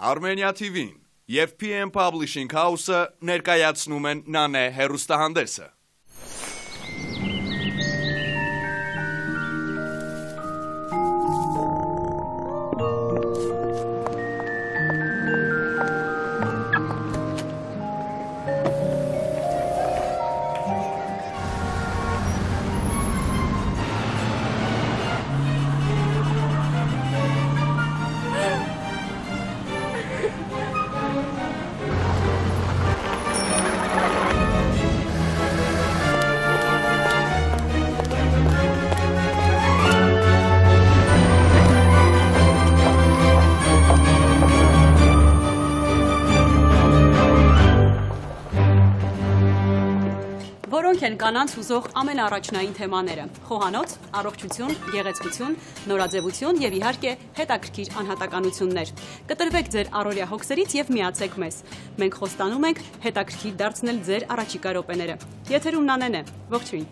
Armenia TV-ին և PM Publishing House-ը ներկայացնում են Նանե հեռուստահանդեսը։ Որոնք են կանանց հուզող ամենաառաջնային թեմաները՝ խոհանոց, առողջություն, գեղեցկություն, նորաձևություն և իհարկե հետաքրքիր անհատականություններ։ Կտրվեք ձեր առօրյա հոգսերից և միացեք մեզ։ Մենք խոստանում ենք հետաքրքիր դարձնել ձեր առաջիկա րոպեները։ Եթերում Նանեն է, ողջույն։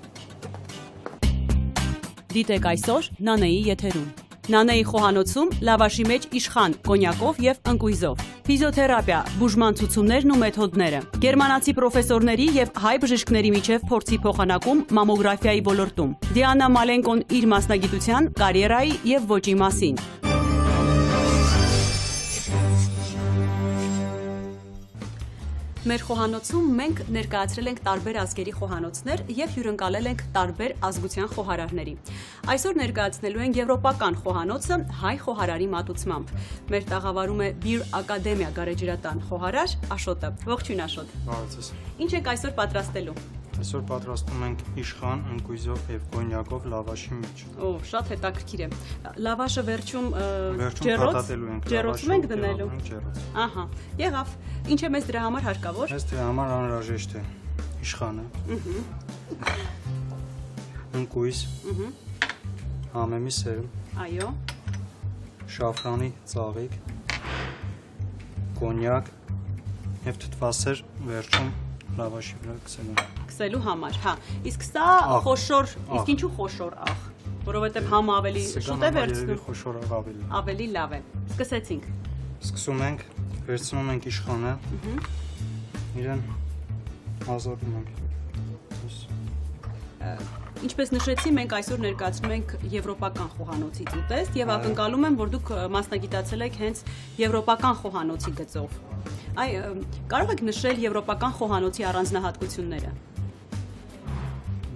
Դիտեք այսօր Նանեի եթերում։ Նանեի խոհանոցում լավաշի մեջ իշխան, կոնյակով և ընկույզով։ Ֆիզիոթերապիա, բուժման ցուցումներն ու մեթոդները։ Գերմանացի պրոֆեսորների և հայ բժիշկների միջև փորձի փոխանակում մամոգրաֆիայի ոլորտում։ Դիանա Մալենկոն իր մասնագիտության, կարիերայի և ոճի մասին։ Մեր խոհանոցում մենք ներկայացրել ենք տարբեր ազգերի խոհանոցներ և հյուրընկալել ենք տարբեր ազգության խոհարարների։ Այսօր ներկայացնելու ենք եվրոպական խոհանոցը հայ խոհարարի մատուցմամբ։ Մեր տաղավարում է Beer Academia գարեջրատան խոհարար Աշոտը։ Ողջույն Աշոտ։ Բարեցես։ Ինչ եք այսօր պատրաստելու։ Այսօր պատրաստում ենք իշխան, ընկույզով և կոնյակով լավաշի մեջ։ Օ, շատ հետաքրքիր է։ Լավաշը վերջում փաթաթելու ենք, ջեռոցում ենք դնելու։ Ջեռոց։ Ահա, եղավ։ Ինչ է մեզ դրա համար հարկավոր։ Մեզ դրա համար անհրաժեշտ է իշխանը։ Ընկույզ։ Համեմի սերմ։ Այո։ Շաֆրանի ծաղիկ։ Կոնյակ և թթվասեր վերջում լավաշի վրա քսելու համար, հա։ Իսկ սա խոշոր, իսկ ինչու խոշոր աղ, որովհետև համը ավելի շուտ է վերցնում։ Խոշոր աղ ավելի լավ է։ Սկսեցինք։ Սկսում ենք, վերցնում ենք իշխանը, իրեն ազատում ենք։ Ինչպես նշեցի, մենք այսօր ներկայացնում ենք եվրոպական խոհանոցի ուտեստ և ակնկալում եմ, որ դուք մասնագիտացել եք հենց եվրոպական խոհանոցի գծով։ Կարող եք նշել եվրոպական խոհանոցի առանձնահատկությունները։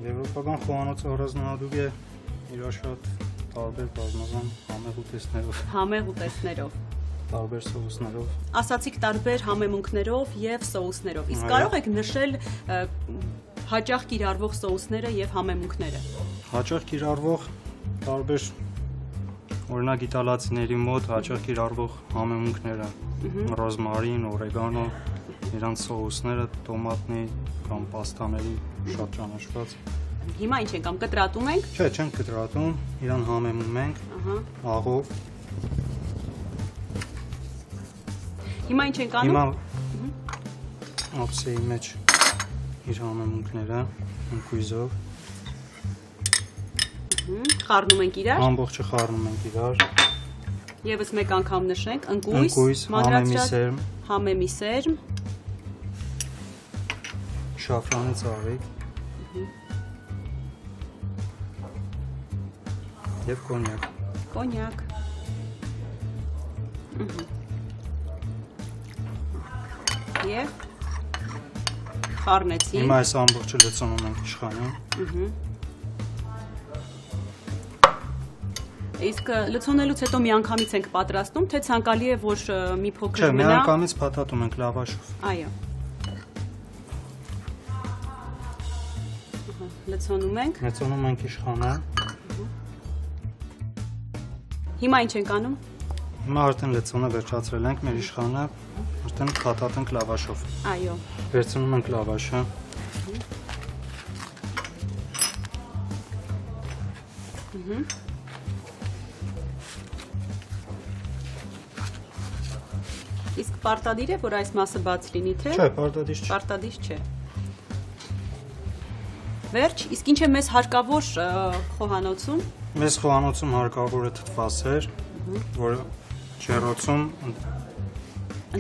Եվրոպական խոհանոցը առանձնահատուկ է իր շատ տարբեր բազմազան համեղ ուտեստներով։ Համեղ ուտեստներով։ Տարբեր սոուսներով։ Ասացիք տարբեր համեմունքներով և սոուսներով։ Իսկ կարող եք նշել հաճախ կիրառվող սոուսները և համեմունքները։ Հաճախ կիրառվող տարբեր, օրինակ իտալացիների մոտ հաճախ կիրառվող համեմունքները՝ ռոզմարին, օրեգանո, իրանց սոուսները, տոմատնի կամ պաստաների շատ ճանաչված։ Հիմա ինչ ենք, կամ կտրատում ենք։ Չէ, չենք կտրատում, իրան համեմում ենք աղով։ Հիմա ինչ ենք անում։ Հիմա ափսեի մեջ իր համեմունքները ընկույզով խառնում ենք իրար։ Ամբողջը խառնում ենք իրար։ Եվս մեկ անգամ նշենք ընկույզ, համեմի սերմ, շաֆրանի ծաղիկ և կոնյակ։ Կոնյակ։ Եվ խառնեցինք։ Հիմա այս ամբողջը լցնում ենք իշխանին։ Իսկ լցոնելուց հետո միանգամից ենք պատրաստում, թե ցանկալի է, որ մի փոքր մնա։ Չէ, միանգամից փաթաթում ենք լավաշով։ Այո։ Լցոնում ենք։ Լցոնում ենք իշխանը։ Հիմա ինչ ենք անում։ Հիմա արդեն լցոնը վերջացրել ենք, մեր իշխանը արդեն փաթաթենք լավաշով։ Այո։ Վերցնում ենք լավաշը։ Իսկ պարտադիր է, որ այս մասը բաց լինի, թե։ Չէ, պարտադիր չէ։ Պարտադիր չէ։ Վերջ, իսկ ինչ է մեզ հարկավոր խոհանոցում։ Մեզ խոհանոցում հարկավոր է թթվասեր, որը ջեռոցում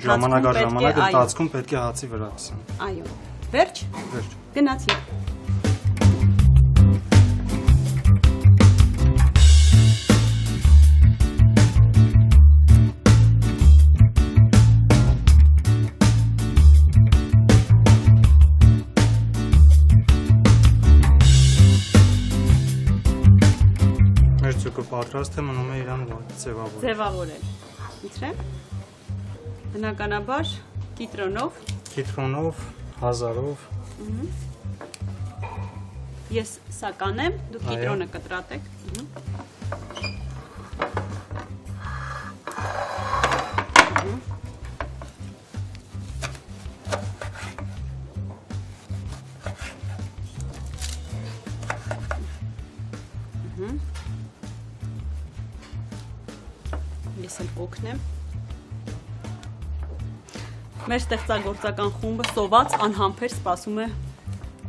ժամանակ առ ժամանակ ընթացքում պետք է հացի վրա քսեն։ Այո։ Վերջ։ Վերջ։ Գնացի։ Մեր ձուկը պատրաստ է, մնում է իրան ձևավորել։ Ձևավորել։ Իցրեմ։ Բնականաբար կիտրոնով։ Կիտրոնով, 1000-ով։ Ես սա կանեմ, դուք կիտրոնը կտրատեք։ Ես էլ օգնեմ։ Մեր ստեղծագործական խումբը սոված անհամբեր սպասում է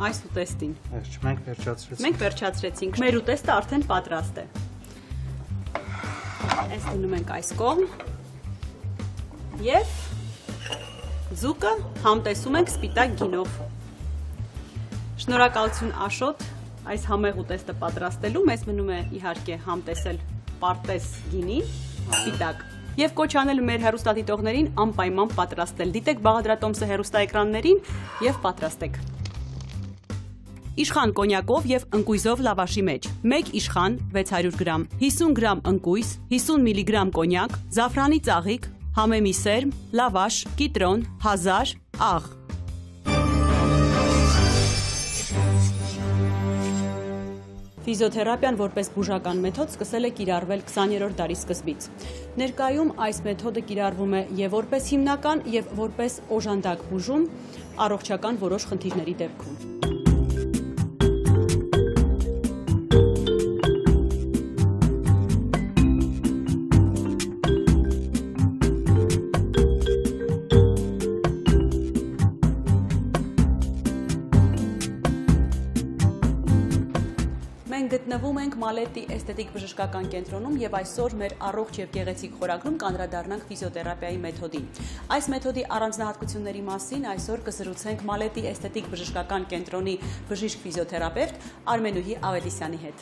այս ուտեստին։ Մենք վերջացրեցինք։ Մենք վերջացրեցինք։ Մեր ուտեստը արդեն պատրաստ է։ Այս դնում ենք այս կողմ։ Եվ ձուկը համտեսում ենք սպիտակ գինով։ Շնորհակալություն Աշոտ այս համեղ ուտեստը պատրաստելու։ Մեզ մնում է իհարկե համտեսել պարտեզ գինին, սպիտակ։ Եվ կոչ անել մեր հեռուստադիտողներին անպայման պատրաստել։ Դիտեք Բաղադրատոմսը հեռուստաէկրաններին եւ պատրաստեք։ Իշխան կոնյակով եւ ընկույզով լավաշի մեջ 1 իշխան 600 գրամ, 50 գրամ ընկույզ, 50 միլիգրամ կոնյակ, զաֆրանի ծաղիկ, համեմի սերմ, լավաշ, կիտրոն, 1000, աղ։ Ֆիզիոթերապիան որպես բուժական մեթոդ սկսել է կիրառվել 20-րդ դարի սկզբից։ Ներկայում այս մեթոդը կիրառվում է եւ որպես հիմնական եւ որպես օժանդակ բուժում առողջական որոշ խնդիրների դեպքում։ Գտնվում ենք Մալետի էսթետիկ բժշկական կենտրոնում եւ այսօր մեր առողջ եւ գեղեցիկ խորագրում կանդրադառնանք ֆիզիոթերապիայի մեթոդին։ Այս մեթոդի առանձնահատկությունների մասին այսօր կզրուցենք Մալետի էսթետիկ բժշկական կենտրոնի բժիշկ ֆիզիոթերապևտ Արմենուհի Ավետիսյանի հետ։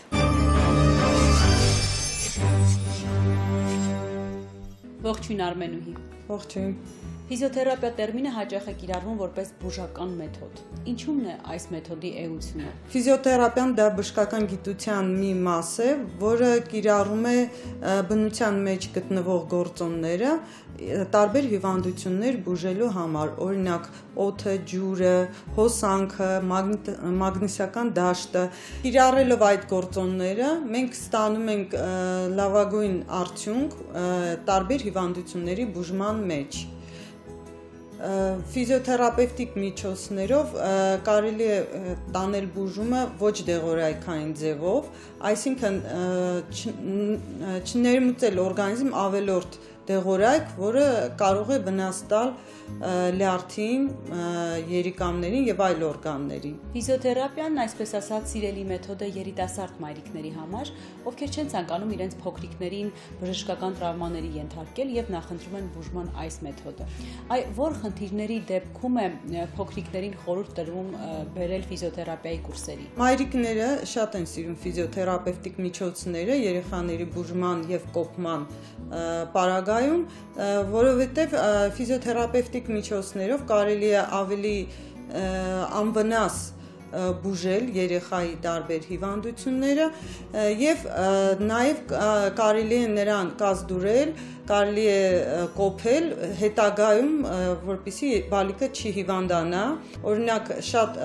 Ողջույն Արմենուհի։ Ողջույն։ Ֆիզիոթերապիա տերմինը հաճախ է կիրառվում որպես բուժական մեթոդ։ Ինչու՞մն է այս մեթոդի էությունը։ Ֆիզիոթերապիան դա բժշկական գիտության մի մաս է, որը կիրառում է բնության մեջ գտնվող գործոնները տարբեր հիվանդություններ բուժելու համար, օրինակ օդը, ջուրը, հոսանքը, մագնիսական դաշտը։ Կիրառելով այդ գործոնները մենք ստանում ենք լավագույն արդյունք տարբեր հիվանդությունների բուժման մեջ։ Ֆիզիոթերապևտիկ միջոցներով կարելի է տանել բուժումը ոչ դեղորայքային ձևով, այսինքն չներմուծել օրգանիզմ ավելորդ դեղորայք, որը կարող է վնաս տալ լյարդին, երիկամներին եւ այլ օրգաններին։ Ֆիզիոթերապիան, այսպես ասած, սիրելի մեթոդ է երիտասարդ մայրիկների համար, ովքեր չեն ցանկանում իրենց փոքրիկներին բժշկական տրավմաների ենթարկել եւ նախընտրում են բուժման այս մեթոդը։ Որ խնդիրների դեպքում է փոքրիկներին խորհուրդ տրվում բերել ֆիզիոթերապիայի կուրսերի։ Մայրիկները շատ են սիրում ֆիզիոթերապևտիկ միջոցները երեխաների բուժման եւ կոփման պարագայում, որովհետեւ ֆիզիոթերապևտիկ միջոցներով կարելի է ավելի անվնաս բուժել երեխայի տարբեր հիվանդությունները եւ նաեւ կարելի է նրան կազդուրել, կարելի է կոփել հետագայում, որպեսզի բալիկը չի հիվանդանա։ Օրինակ շատ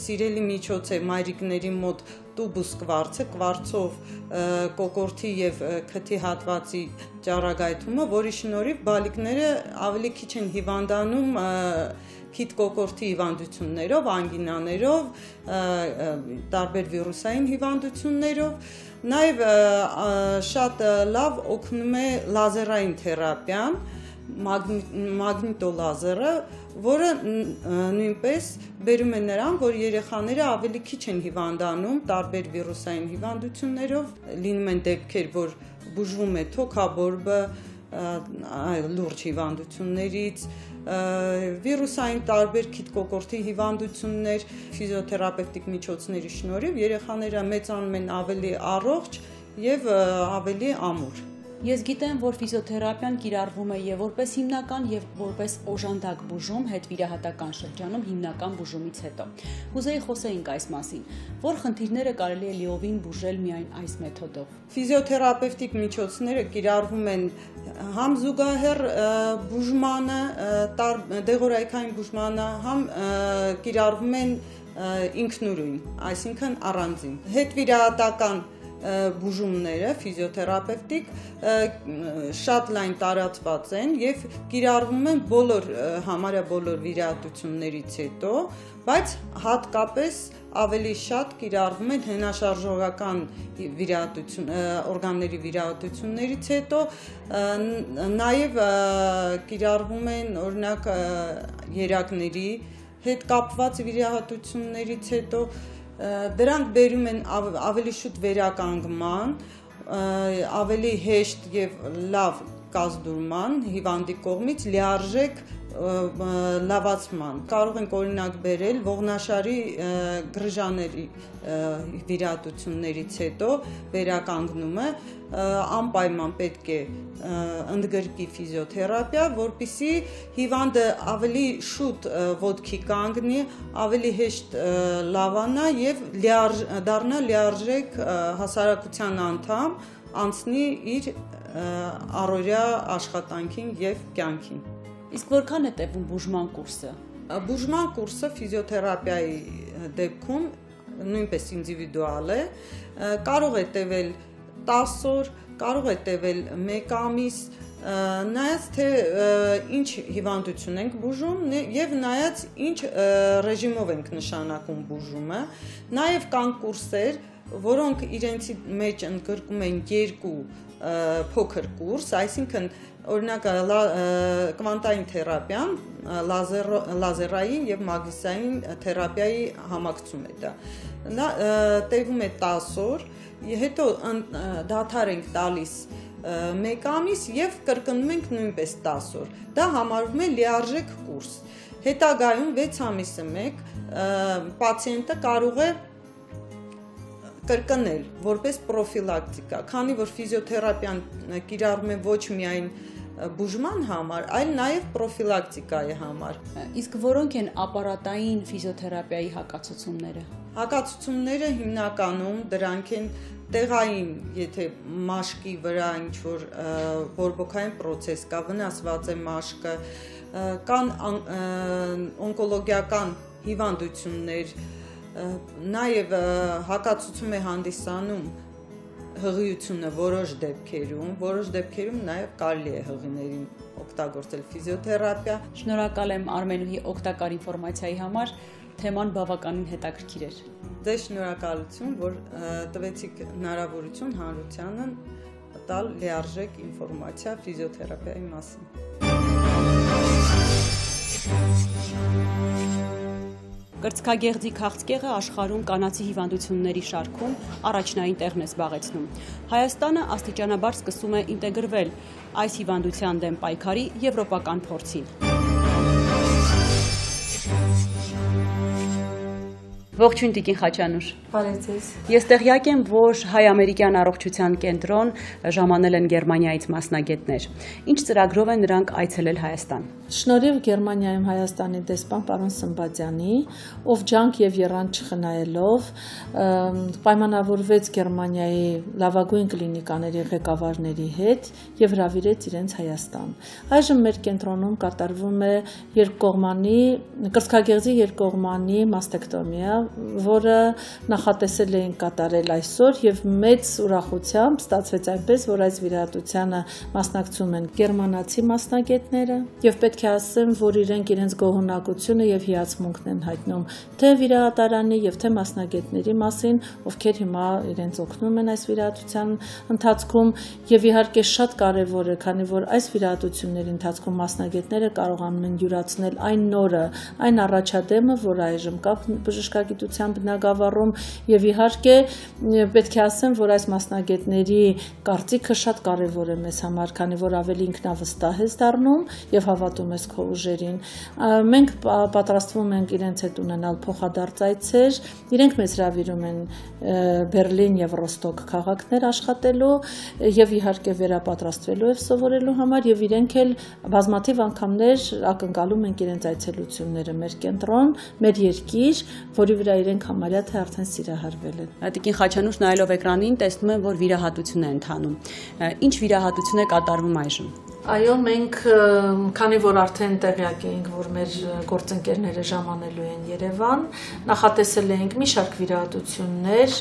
սիրելի միջոց է մայրիկների մոտ տուբուս կվարցը, կվարցով կոկորտի եւ քթի հատվածի ճառագայթումը, որի շնորհիվ բալիկները ավելի քիչ են հիվանդանում քիթ կոկորտի հիվանդություններով, անգինաներով, տարբեր վիրուսային հիվանդություններով, նաև շատ լավ օգնում է լազերային թերապիան, մագնիտոլազերը, որը նույնպես բերում է նրան, որ երեխաները ավելի քիչ են հիվանդանում տարբեր վիրուսային հիվանդություններով, լինում են դեպքեր, որ բուժվում է թոքաբորբը, լուրջ հիվանդություններից, վիրուսային տարբեր քիթկոկորտի հիվանդություններ, ֆիզիոթերապևտիկ միջոցների շնորհիվ երեխաները մեծանում են ավելի առողջ եւ ավելի ամուր։ Ես գիտեմ, որ ֆիզիոթերապիան կիրառվում է եւ որպես հիմնական եւ որպես օժանդակ բուժում հետվիրահատական շրջանում հիմնական բուժումից հետո։ Կուզեի խոսեինք այս մասին, որ խնդիրները կարելի է լիովին բուժել միայն այս մեթոդով։ Ֆիզիոթերապևտիկ միջոցները կիրառվում են համ զուգահեռ բուժմանը, դեղորայքային բուժմանը, համ կիրառվում են ինքնուրույն, այսինքն առանձին։ Հետվիրահատական բուժումները ֆիզիոթերապևտիկ շատ լայն տարածված են եւ կիրառվում են համարյա բոլոր վիրահատություններից հետո, բայց հատկապես ավելի շատ կիրառվում են հենաշարժողական օրգանների վիրահատություններից հետո, նաեւ կիրառվում են օրինակ երակների հետ կապված վիրահատություններից հետո դրանք բերում են ավելի շուտ վերականգնման, ավելի հեշտ եւ լավ կազդուրման հիվանդի կողմից լիարժեք լավացման։ Կարող ենք օրինակ բերել ողնաշարի գրժաների վիրահատություններից հետո վերականգնումը անպայման պետք է ընդգրկի ֆիզիոթերապիա, որպեսզի հիվանդը ավելի շուտ ոտքի կանգնի, ավելի հեշտ լավանա եւ դառնա լիարժեք հասարակության անդամ, անցնի իր առօրյա աշխատանքին եւ կյանքին։ Իսկ որքան է տևում բուժման կուրսը։ Բուժման կուրսը ֆիզիոթերապիայի դեպքում նույնպես ինդիվիդուալ է, կարող է տևել 10 օր, կարող է տևել 1 ամիս, նայած թե ինչ հիվանդություն ենք բուժում եւ նայած ինչ ռեժիմով ենք նշանակում բուժումը, նաեւ կան կուրսեր, որոնք իրենցի մեջ ընդգրկում են 2 փոքր կուրս, այսինքն օրինակ կվանտային թերապիան, լազերային եւ մագնիսային թերապիայի համակցում է դա։ Նա տևում է 10 օր, հետո դադար ենք տալիս 1 ամիս եւ կրկնում ենք նույնպես 10 օր։ Դա համարվում է լիարժեք կուրս։ Հետագայում 6 ամիսը մեկ պացիենտը կարող է կրկնել որպես պրոֆիլակտիկա, քանի որ ֆիզիոթերապիան կիրառվում է ոչ միայն բուժման համար, այլ նաև պրոֆիլակտիկայի համար։ Իսկ որոնք են ապարատային ֆիզիոթերապիայի հակացությունները։ Հակացությունները հիմնականում դրանք են տեղային, եթե մաշկի վրա ինչ-որ բորբոքային պրոցես կա, վնասված է մաշկը, կան օնկոլոգիական հիվանդություններ, նաև հակացություն է հանդիսանում հղիությունը որոշ դեպքերում նաև կարելի է հղիներին օգտագործել ֆիզիոթերապիա։ Շնորհակալ եմ Արմենուհի օգտակար ինֆորմացիայի համար, թեման բավականին հետաքրքիր էր։ Ձեզ շնորհակալություն, որ տվեցիք հնարավորություն հանրությանն տալ լիարժեք ինֆորմացիա ֆիզիոթերապիայի մասին։ Կրծքագեղձի քաղցկեղը աշխարհում կանացի հիվանդությունների շարքում առաջնային տեղն է զբաղեցնում։ Հայաստանը աստիճանաբար սկսում է ինտեգրվել այս հիվանդության դեմ պայքարի եվրոպական փորձին։ Ողջույն Տիկին Խաչանուր։ Բարև ձեզ։ Ես տեղյակ եմ, որ հայ-ամերիկյան առողջության կենտրոն ժամանել են Գերմանիայից մասնագետներ։ Ինչ ծրագրով են նրանք այցելել Հայաստան։ Շնորհիվ Գերմանիայում Հայաստանի դեսպան պարոն Սմբատյանի, ով ջանք եւ եռանդ չխնայելով պայմանավորվեց Գերմանիայի լավագույն կլինիկաների ղեկավարների հետ եւ հրավիրեց իրենց Հայաստան։ Այժմ մեր կենտրոնում կատարվում է կրծքագեղձի երկկողմանի մաստեկտոմիա, որը նախատեսել էին կատարել այսօր եւ մեծ ուրախությամբ ստացվեց այնպես, որ այս վիրահատությանը մասնակցում են գերմանացի մասնագետները եւ պետք պետք է ասեմ, որ իրենց գոհունակությունը եւ հիացմունքն են հայտնում թե վիրահատարանի եւ թե մասնագետների մասին, ովքեր հիմա իրենց օգնում են այս վիրահատության ընթացքում եւ իհարկե շատ կարեւոր է, քանի որ այս վիրահատությունների ընթացքում մասնագետները կարողանում են յուրացնել այն նորը, այն առաջադեմը, որ այժմ կա բժշկագիտության բնագավառում եւ իհարկե պետք է ասեմ, որ այս մասնագետների կարծիքը շատ կարեւոր է մեզ համար, քանի որ ավելի ինքնավստահ ես դառնում եւ հավատում ես քո ուժերին։ Մենք պատրաստվում ենք իրենց հետ ունենալ փոխադարձ այցեր, իրենք մեզ հրավիրում են Բերլին եւ Ռոստոկ քաղաքներ աշխատելու եւ իհարկե վերապատրաստվելու եւ սովորելու համար եւ իրենք էլ բազմաթիվ անգամներ ակնկալում են իրենց այցելությունները մեր կենտրոն, մեր երկիր, որի վրա իրենք համարյա թե արդեն սիրահարվել են։ Տիկին Խաչանուշ նայելով էկրանին տեսնում եմ, որ վիրահատություն է ընթանում։ Ինչ վիրահատություն է կատարվում այժմ։ Այո, մենք քանի որ արդեն տեղյակ էինք, որ մեր գործընկերները ժամանելու են Երևան, նախատեսել էինք մի շարք վիրահատություններ,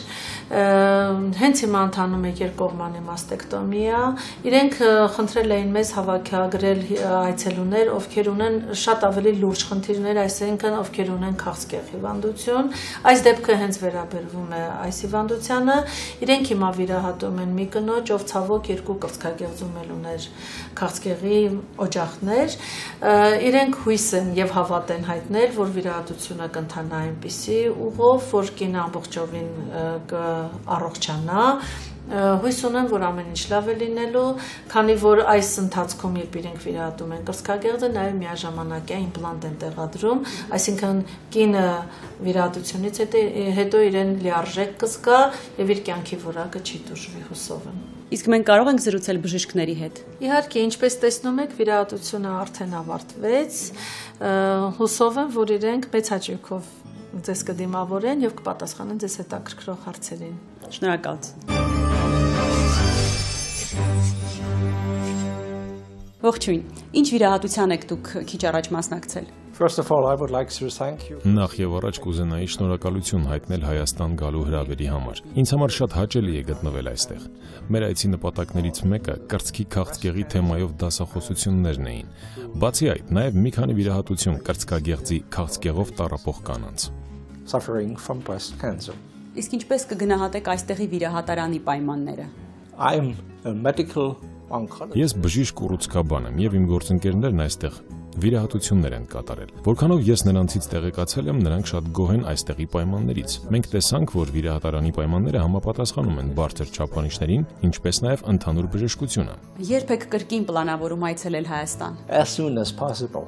հենց հիմա ընթանում է երկկողմանի մաստեկտոմիա, իրենք խնդրել էին մեզ հավաքագրել այցելուներ, ովքեր ունեն շատ ավելի լուրջ խնդիրներ, այսինքն ովքեր ունեն քաղցկեղ հիվանդություն, այս դեպքը հենց վերաբերվում է այս հիվանդությանը, իրենք հիմա վիրահատում են մի կնոջ, ով ցավոք 2 կրծքագեղձում ուներ քաղցկեղի օջախներ, իրենք հույս են եւ հավատ են հայտնել, որ վիրահատությունը կընթանա այնպիսի ուղով, որ կինը ամբողջովին կառողջանա, հույս ունեմ, որ ամեն ինչ լավ է լինելու, քանի որ այս ընթացքում երբ իրենք վիրահատում են կրծքագեղձը, նաեւ միաժամանակյա իմպլանտ են տեղադրում, այսինքն կինը վիրահատությունից հետո իրեն լիարժեք կզգա եւ իր կյանքի որակը չի տուժվի, հուսով եմ։ Իսկ մենք կարող ենք զրուցել բժիշկների հետ։ Իհարկե, ինչպես տեսնում եք, վիրահատությունը արդեն ավարտվեց, հուսով եմ, որ իրենք մեծ հաճույքով ձեզ կդիմավորեն եւ կպատասխանեն ձեզ հետաքրքրող հարցերին։ Շնորհակալություն։ Ողջույն, ինչ վիրահատության եք դուք քիչ առաջ մասնակցել։ First of all, I would like to thank you. Նախ եւ առաջ կուզենայի շնորհակալություն հայտնել Հայաստան գալու հրավերի համար։ Ինձ համար շատ հաճելի է գտնվել այստեղ։ Մեր այցի նպատակներից մեկը կրծքի քաղցկեղի թեմայով դասախոսություններն էին։ Բացի այդ, նաեւ մի քանի վիրահատություն կրծքագեղձի քաղցկեղով տառապող կանանց։ Suffering from breast cancer. Իսկ ինչպես կգնահատեք այստեղի վիրահատարանի պայմանները։ I am a medical oncologist. Ես բժիշկ ուռուցքաբան եմ եւ իմ գործընկերներն այստեղ վիրահատություններ են կատարել։ Որքանով ես նրանցից տեղեկացել եմ, նրանք շատ գոհ են այստեղի պայմաններից։ Մենք տեսանք, որ վիրահատարանի պայմանները համապատասխանում են բարձր չափանիշներին, ինչպես նաև ընդհանուր բժշկությունը։ Երբ եք կրկին պլանավորում այցելել Հայաստան։ As soon as possible.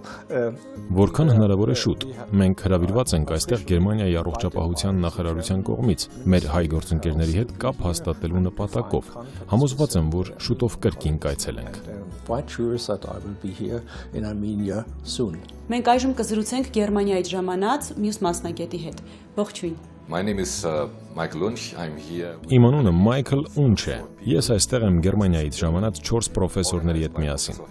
Որքան հնարավոր է շուտ։ Մենք հրավիրված ենք այստեղ Գերմանիայի առողջապահության նախարարության կողմից մեր հայ գործընկերների հետ կապ հաստատելու նպատակով։ Համոզված եմ, որ շուտով կրկին կայցելենք։ Quite sure that I will be here in Armenia soon. Մենք այժմ կզրուցենք Գերմանիայից ժամանած մյուս մասնագետի հետ։ Ողջույն։ My name is Michael Unch. I'm here. Իմ անունը Michael Unch է։ Ես այստեղ եմ Գերմանիայից ժամանած 4 պրոֆեսորների հետ միասին։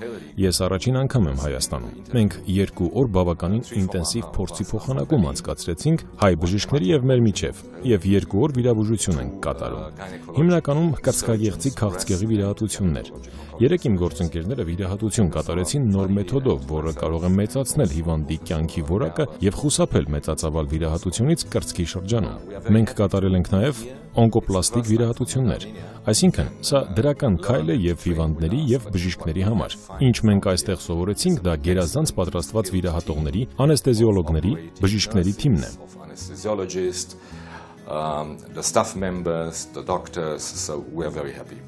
Ես առաջին անգամ եմ Հայաստանում։ Մենք 2 օր բավականին ինտենսիվ փորձի փոխանակում անցկացրեցինք հայ բժիշկների եւ մեր միջև եւ 2 օր վիրաբուժություն ենք կատարում։ Հիմնականում կրծքագեղձի քաղցկեղի վիրահատություններ։ 3 իմ գործընկերները վիրահատություն կատարեցին նոր մեթոդով, որը կարող է մեծացնել հիվանդի կյանքի որակը եւ խուսափել մեծածավալ վիրահատությունից կրծքի շրջանում։ Մենք կատարել ենք նաեւ օնկոպլաստիկ վիրահատություններ։ Այսինքն, սա դրական քայլ է եւ հիվանդների եւ բժիշկների համար։ Ինչ մենք այստեղ սովորեցինք, դա գերազանց պատրաստված վիրահատողների, անեստեզիոլոգների, բժիշկների թիմն է։ Anesthesiologist, the staff members, the doctors, so we are very happy.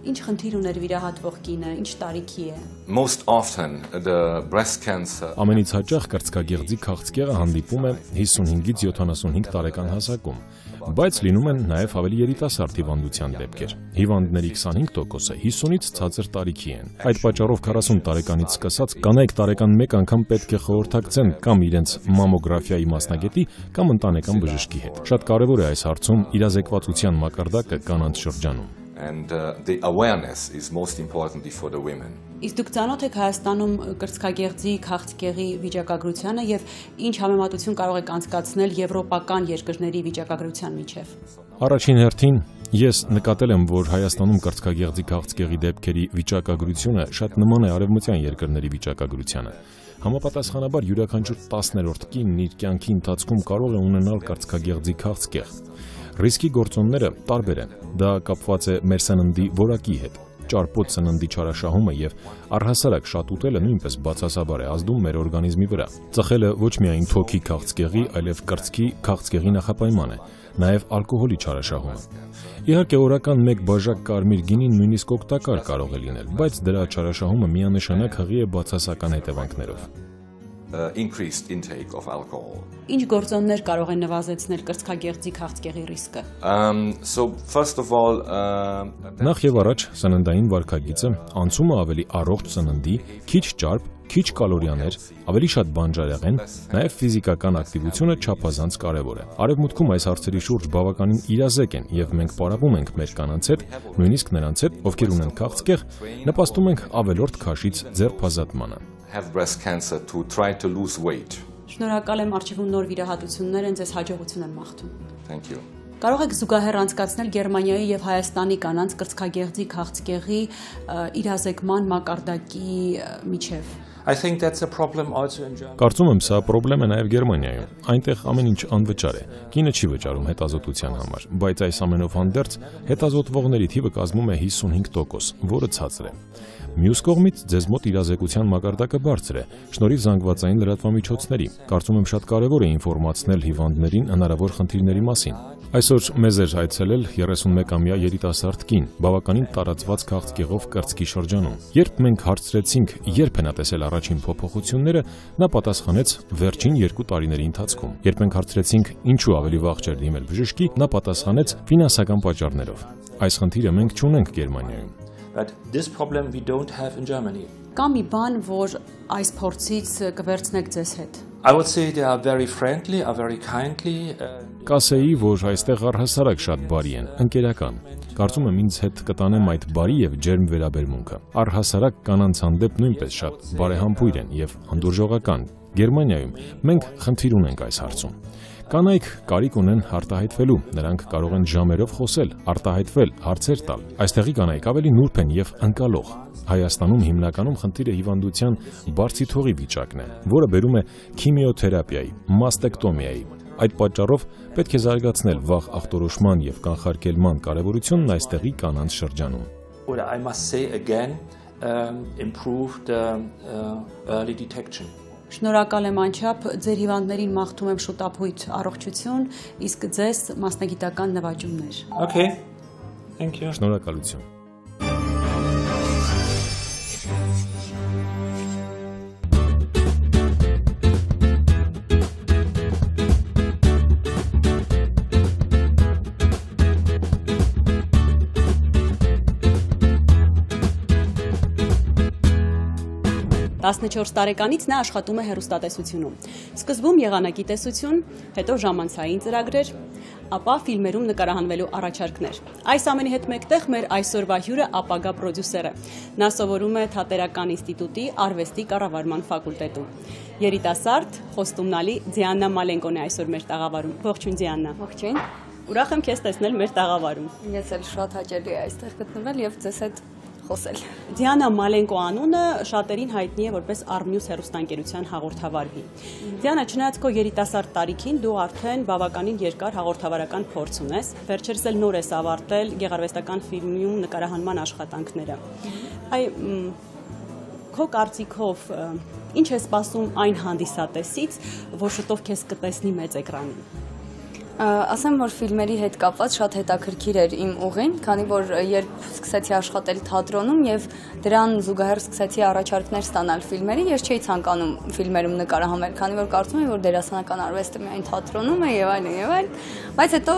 Ինչ խնդիր ուներ վիրահատվող կինը, ինչ տարիքի է։ Most often the breast cancer Ամենից հաճախ կրծքագեղձի քաղցկեղը հանդիպում է 55-ից 75 տարեկան հասակում, բայց լինում են նաև ավելի երիտասարդ հիվանդության դեպքեր։ Հիվանդների 25%-ը 50-ից ցածր տարիքի են։ Այդ պատճառով 40 տարեկանից սկսած կանայք տարեկան 1 անգամ պետք է խորհրդակցեն կամ իրենց մամոգրաֆիայի մասնագետի կամ ընտանեկան բժշկի հետ։ Շատ կարևոր է այս հարցում իրազեկվածության մակարդակը կանանց շրջանում։ and the awareness is most importantly for the women. Իսկ դուք ծանոթ եք Հայաստանում կրծքագեղձի քաղցկեղի վիճակագրությանը եւ ինչ համեմատություն կարող եք անցկացնել եվրոպական երկրների վիճակագրության միջև։ Առաջին հերթին Ես նկատել եմ, որ Հայաստանում կրծքագեղձի քաղցկեղի դեպքերի վիճակագրությունը շատ նման է արևմտյան երկրների վիճակագրությանը։ Համապատասխանաբար յուրաքանչյուր 10-րդ կինն իր կյանքի ընթացքում կարող է ունենալ կրծքագեղձի քաղցկեղ։ Ռիսկի գործոնները տարբեր են։ Դա կապված է մեր սննդի որակի հետ։ Ճարպոտ սննդի չարաշահումը եւ առհասարակ շատ ուտելը նույնպես բացասաբար է ազդում մեր օրգանիզմի վրա։ Ծխելը ոչ միայն թոքի քաղցկեղի, այլև կրծքի քաղցկեղի նախապայման է, նաեւ ալկոհոլի չարաշահումը։ Իհարկե օրական 1 բաժակ կարմիր գինին նույնիսկ օգտակար կարող է լինել, բայց դրա չարաշահումը միանշանակ հղի է բացասական հետևանքներով։ Increased intake of alcohol. Ինչ գործոններ կարող են նվազեցնել կրծքագեղձի քաղցկեղի ռիսկը։ So first of all, Նախ եւ առաջ սննդային վարքագիծը, անցումը ավելի առողջ սննդի, քիչ ճարպ, քիչ կալորիաներ, ավելի շատ բանջարեղեն, նաեւ ֆիզիկական ակտիվությունը չափազանց կարեւոր է։ Արևմուտքում այս հարցերի շուրջ բավականին իրազեկ են եւ մենք պարապում ենք մեր կանանց հետ, նույնիսկ նրանց հետ, ովքեր ունեն քաղցկեղ, նպաստում ենք ավելորդ քաշից ձեռբազատմանը։ have breast cancer to try to lose weight. Շնորհակալ եմ արխիվում նոր վիրահատություններ են, ձեզ հաջողություն եմ մաղթում։ Thank you. Կարող եք զուգահեռ անցկացնել Գերմանիայի եւ Հայաստանի կանանց կրծքագեղձի քաղցկեղի իրազեկման մակարդակի միջև։ I think that's a problem also in Germany. Կարծում եմ սա խնդրեմ է նաև Գերմանիայում։ Այնտեղ ամեն ինչ անվճար է։ Կինը չի վճարում հետազոտության համար, բայց այս ամենով հանդերձ հետազոտվողների թիվը կազմում է 55%, որը ցածր է։ Մյուս կողմից ձեզ մոտ իրազեկության մակարդակը բարձր է, շնորհիվ զանգվածային լրատվամիջոցների։ Կարծում եմ շատ կարևոր է ինֆորմացնել հիվանդներին հնարավոր խնդիրների մասին։ Այսօր մեզ էր այցելել 31-ամյա երիտասարդ կին, բավականին տարածված քաղցկեղով կրծքի շրջանում։ Երբ մենք հարցրեցինք, երբ է նա տեսել առաջին փոփոխությունները, նա պատասխանեց վերջին 2 տարիների ընթացքում։ Երբ մենք հարցրեցինք, ինչու ավելի վաղ չէր դիմել բժշկի, նա պատասխանեց ֆինանսական պատճառներով։ Այս խնդիրը մենք չունենք Գերմանիայում։ But this problem we don't have in Germany. Կա մի բան, որ այս փորձից կվերցնեք ձեզ հետ։ I would say they are very friendly, are very kindly. Կասեի, որ այստեղ առհասարակ շատ բարի են, ընկերական։ Կարծում եմ ինձ հետ կտանեմ այդ բարի եւ ջերմ վերաբերմունքը։ Առհասարակ կանանց հանդեպ նույնպես շատ բարեհամբույր են եւ հանդուրժողական։ Գերմանիայում մենք խնդիր ունենք այս հարցում։ Կանայք կարիք ունեն արտահայտվելու, նրանք կարող են ժամերով խոսել, արտահայտվել, հարցեր տալ։ Այստեղի կանայք ավելի նուրբ են եւ ընկալող։ Հայաստանում հիմնականում խնդիրը հիվանդության բարձի թողի վիճակն է, որը բերում է քիմիոթերապիայի, մաստեկտոմիայի։ Այդ պատճառով պետք է զարգացնել վաղ ախտորոշման եւ կանխարգելման կարեւորությունն այստեղի կանանց շրջանում։ Or I must say again, improve the early detection. Շնորհակալ եմ անչափ, ձեր հիվանդներին մաղթում եմ շուտապույտ առողջություն, իսկ ձեզ մասնագիտական նվաճումներ։ Okay. Thank you. Շնորհակալություն։ Տասնչորս տարեկանից նա աշխատում է հեռուստատեսությունում։ Սկզբում եղանակի տեսություն, հետո ժամանցային ծրագրեր, ապա ֆիլմերում նկարահանվելու առաջարկներ։ Այս ամենի հետ մեկտեղ մեր այսօրվա հյուրը ապագա պրոդյուսեր է։ Նա սովորում է Թատերական ինստիտուտի արվեստի կառավարման ֆակուլտետում։ Երիտասարդ, խոստումնալի Դիանա Մալենկոն է այսօր մեր տաղավարում։ Ողջույն Դիանա։ Ողջույն։ Ուրախ եմ քեզ տեսնել մեր տաղավարում։ Ես էլ շատ հաճելի է այստեղ գտնվել եւ ձեզ հետ խոսել։ Դիանա Մալենկո անունը շատերին հայտնի է որպես Armnews հեռուստաընկերության հաղորդավարի։ Դիանա, չնայած քո երիտասարդ տարիքին դու արդեն բավականին երկար հաղորդավարական փորձ ունես, վերջերս էլ նոր ես ավարտել գեղարվեստական ֆիլմում նկարահանման աշխատանքները։ Քո կարծիքով ինչ է սպասում այն հանդիսատեսից, որ շուտով քեզ կտեսնի մեծ էկրանին։ Ասեմ, որ ֆիլմերի հետ կապված շատ հետաքրքիր էր իմ ուղին, քանի որ երբ սկսեցի աշխատել թատրոնում եւ դրան զուգահեռ սկսեցի առաջարկներ ստանալ ֆիլմերի, ես չէի ցանկանում ֆիլմերում նկարահանվել, քանի որ կարծում էի, որ դերասանական արվեստը միայն թատրոնում է եւ այլն, բայց հետո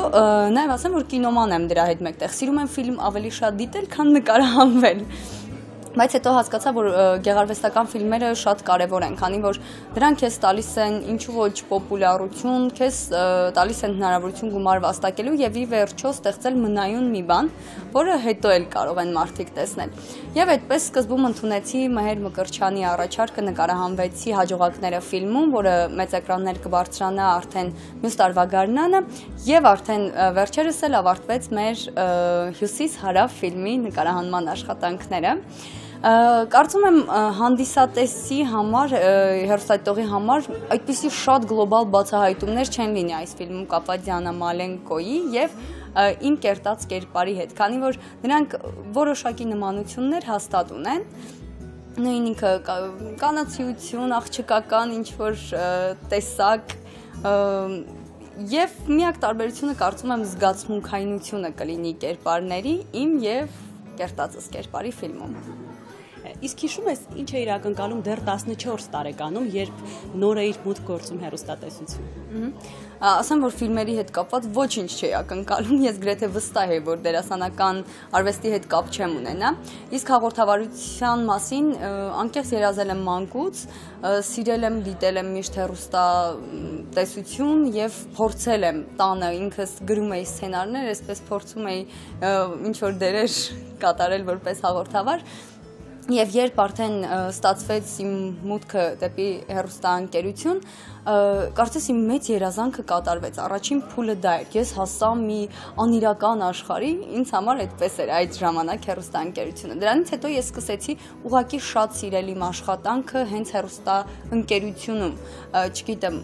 նաեւ ասեմ, որ կինոման եմ դրա հետ մեկտեղ, սիրում եմ ֆիլմ ավելի շատ դիտել, քան նկարահանվել։ Բայց հետո հասկացա, որ գեղարվեստական ֆիլմերը շատ կարևոր են, քանի որ դրանք քեզ տալիս են ինչու ոչ պոպուլարություն, քեզ տալիս են հնարավորություն գումար վաստակելու եւ ի վերջո ստեղծել մնայուն մի բան, որը հետո էլ կարող են մարդիկ տեսնել։ Եվ այդպես սկզբում ընդունեցի Մհեր Մկրտչյանի առաջարկը, նկարահանվեցի Հաջողակները ֆիլմում, որը մեծ էկրաններ կբարձրանա արդեն մյուս տարվա գարնանը, եւ արդեն վերջերս էլ ավարտվեց մեր Հյուսիս-Հարավ ֆիլմի նկարահանման աշխատանքները։ Կարծում եմ հանդիսատեսի համար, հեռուստադիտողի համար այդպիսի շատ գլոբալ բացահայտումներ չեն լինի այս ֆիլմում կապված Դիանա Մալենկոյի եւ իմ կերտած կերպարի հետ, քանի որ նրանք որոշակի նմանություններ հաստատ ունեն, նույն ինքը կանացիություն, աղջկական ինչ-որ տեսակ եւ միակ տարբերությունը կարծում եմ զգացմունքայնությունը կլինի կերպարների իմ եւ կերտածս կերպարի ֆիլմում։ Իսկ հիշում ես ինչ էիր ակնկալում դեռ 14 տարեկանում, երբ նոր էիր մուտք գործում հեռուստատեսություն։ Ասեմ, որ ֆիլմերի հետ կապված ոչինչ չէի ակնկալում, ես գրեթե վստահ եի, որ դերասանական արվեստի հետ կապ չեմ ունենա։ Իսկ հաղորդավարության մասին անկեղծ երազել եմ մանկուց, սիրել եմ, դիտել եմ միշտ հեռուստատեսություն եւ փորձել եմ տանը ինքս գրում էի սցենարներ, այսպես փորձում էի ինչ-որ դերեր կատարել որպես հաղորդավար։ Եվ երբ արդեն ստացվեց իմ մուտքը դեպի հեռուստաընկերություն, կարծես իմ մեծ երազանքը կատարվեց, առաջին փուլը դա էր, ես հասա մի անիրական աշխարհի, ինձ համար այդպես էր այդ ժամանակ հեռուստաընկերությունը, դրանից հետո ես սկսեցի ուղղակի շատ սիրել իմ աշխատանքը հենց հեռուստաընկերությունում, չգիտեմ,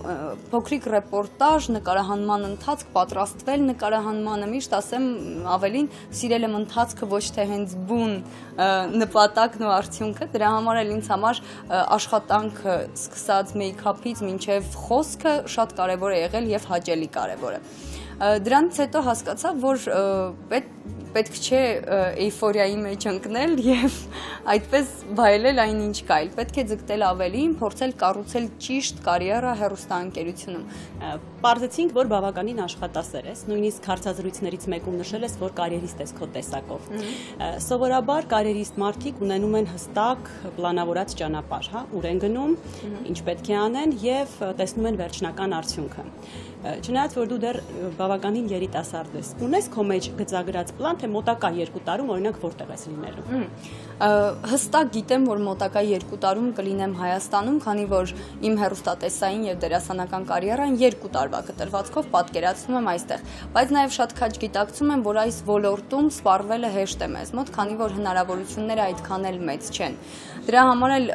փոքրիկ ռեպորտաժ, նկարահանման ընթացք, պատրաստվել նկարահանմանը, միշտ ասեմ ավելին սիրել եմ ընթացքը, ոչ թե հենց բուն նպատակն ու արդյունքը, դրա համար էլ ինձ համար աշխատանքը սկսած մեյքափից մինչև խոսքը շատ կարևոր է եղել եւ հաճելի կարևոր է։ Դրանից հետո հասկացա, որ պետք չէ էյֆորիայի մեջ ընկնել եւ այդպես վայելել այն ինչ կա, պետք է ձգտել ավելին, փորձել կառուցել ճիշտ կարիերա հեռուստաընկերությունում։ Պարզեցինք, որ բավականին աշխատասեր ես, նույնիսկ հարցազրույցներից մեկում նշել ես, որ կարիերիստ ես քո տեսակով։ Սովորաբար կարիերիստ մարդիկ ունենում են հստակ պլանավորած ճանապարհ, հա, ուր են գնում, ինչ պետք է անեն եւ տեսնում են վերջնական արդյունքը։ Չնայած որ դու դեռ բավականին երիտասարդ ես, ունես քո մեջ գծագրած պլան, թե մոտակա 2 տարում օրինակ որտեղ ես լինելու։ Հստակ գիտեմ, որ մոտակա 2 տարում կլինեմ Հայաստանում, քանի որ իմ հեռուստատեսային եւ դերասանական կարիերան 2 տարվա կտրվածքով պատկերացնում եմ այստեղ, բայց նաեւ շատ քաջ գիտակցում եմ, որ այս ոլորտում սպառվելը հեշտ է մեզ մոտ, քանի որ հնարավորությունները այդքան էլ մեծ չեն։ Դրա համար էլ